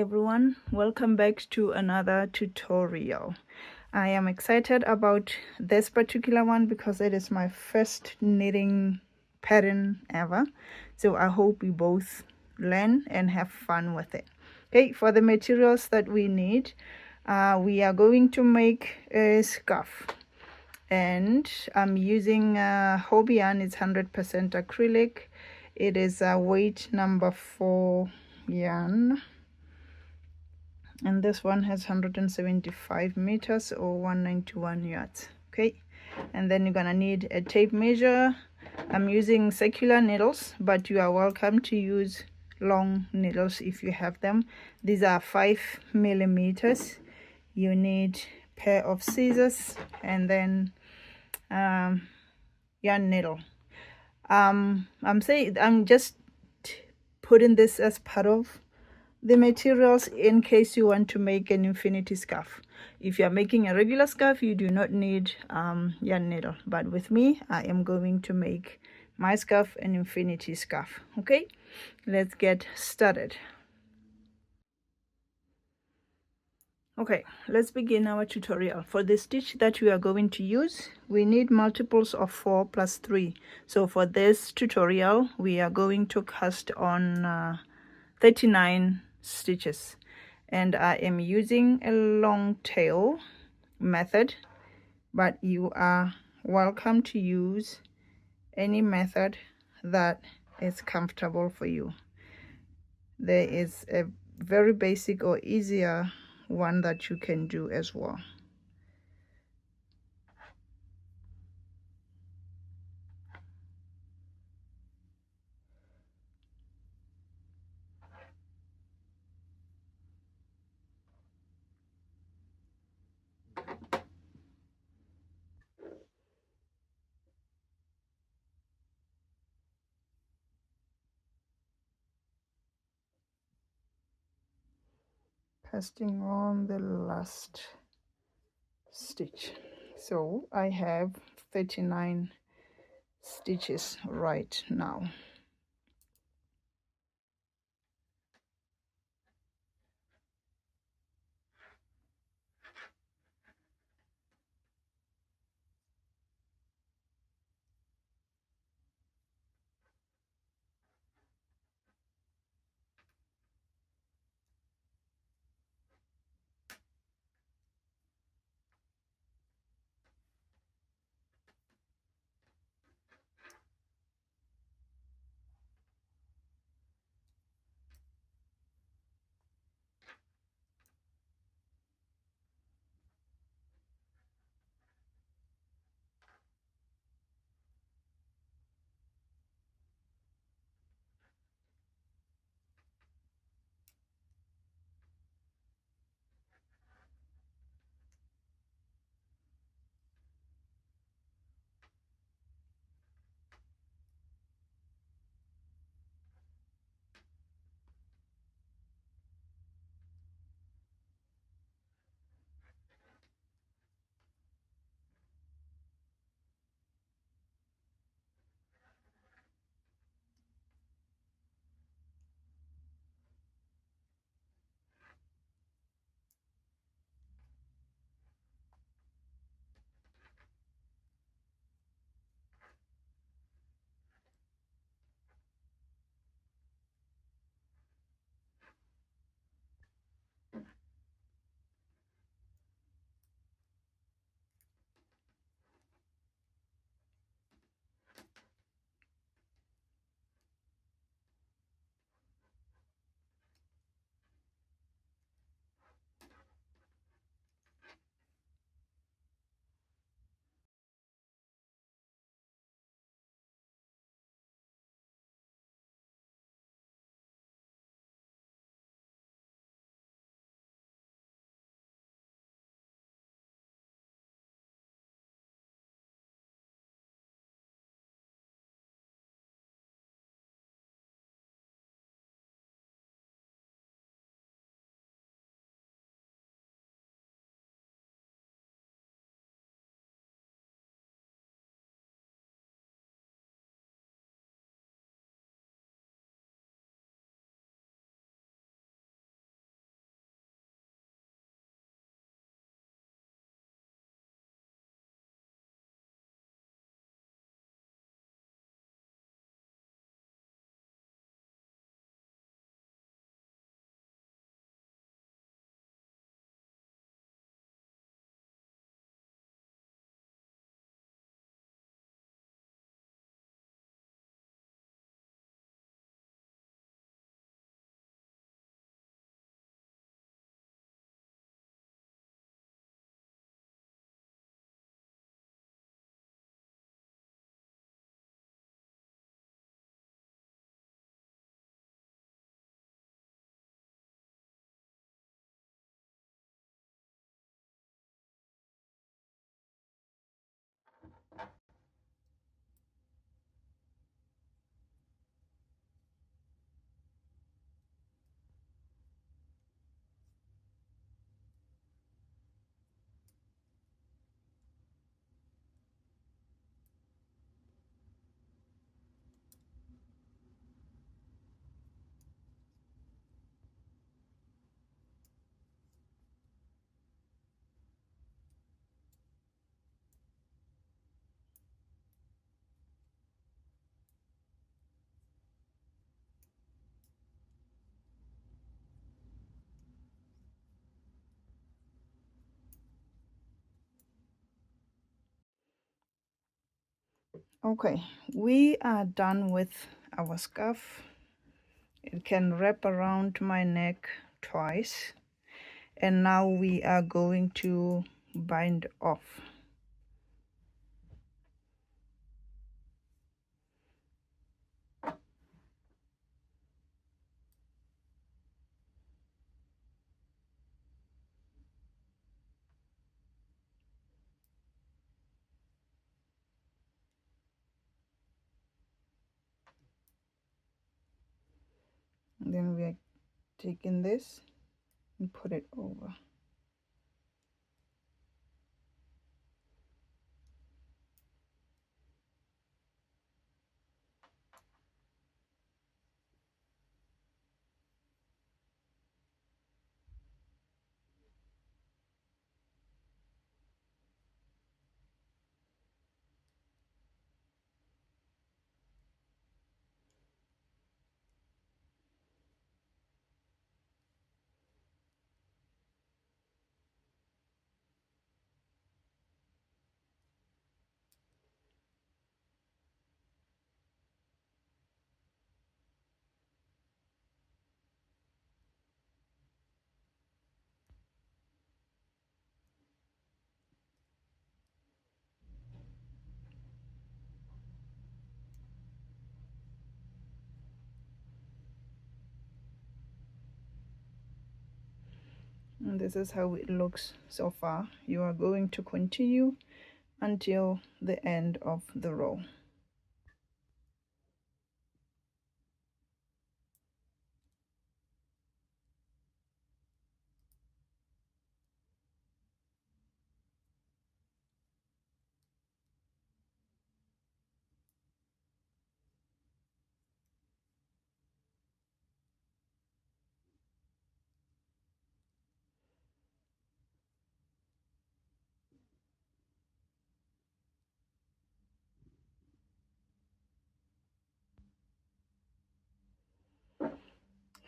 everyone, welcome back to another tutorial. I am excited about this particular one because it is my first knitting pattern ever, so I hope we both learn and have fun with it. Okay, for the materials that we need, we are going to make a scarf, and I'm using Hobby yarn. It's 100% acrylic. It is a weight number 4 yarn, and this one has 175 meters or 191 yards. Okay, and then you're gonna need a tape measure. I'm using circular needles, but you are welcome to use long needles if you have them. These are 5 millimeters. You need a pair of scissors and then yarn needle. I'm just putting this as part of the materials in case you want to make an infinity scarf. If you are making a regular scarf, you do not need yarn needle, but with me I am going to make my scarf an infinity scarf. Okay, let's get started. Okay, let's begin our tutorial. For the stitch that we are going to use, we need multiples of 4 plus 3. So for this tutorial, we are going to cast on 39 stitches, and I am using a long tail method, but you are welcome to use any method that is comfortable for you. There is a very basic or easier one that you can do as well. Casting on the last stitch. So I have 39 stitches right now. Okay, we are done with our scarf. It can wrap around my neck twice, and now we are going to bind off. And then we are taking this and put it over. And this is how it looks so far. You are going to continue until the end of the row.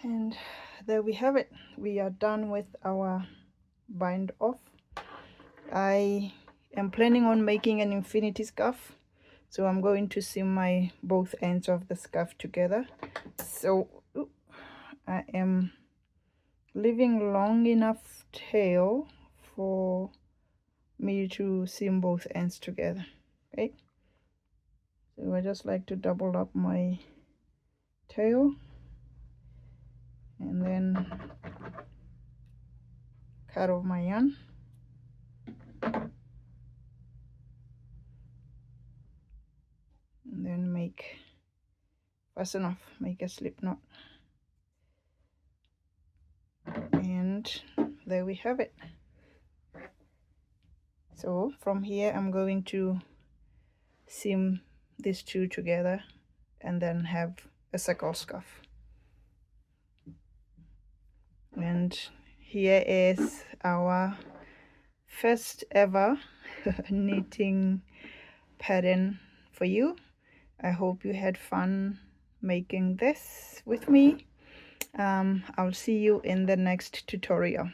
And there we have it. We are done with our bind off. I am planning on making an infinity scarf, so I'm going to seam my both ends of the scarf together. So I am leaving long enough tail for me to seam both ends together. Okay, so I just like to double up my tail and then cut off my yarn. And then fasten off, make a slip knot. And there we have it. So from here I'm going to seam these two together and then have a circle scarf. And here is our first ever knitting pattern for you. I hope you had fun making this with me. I'll see you in the next tutorial.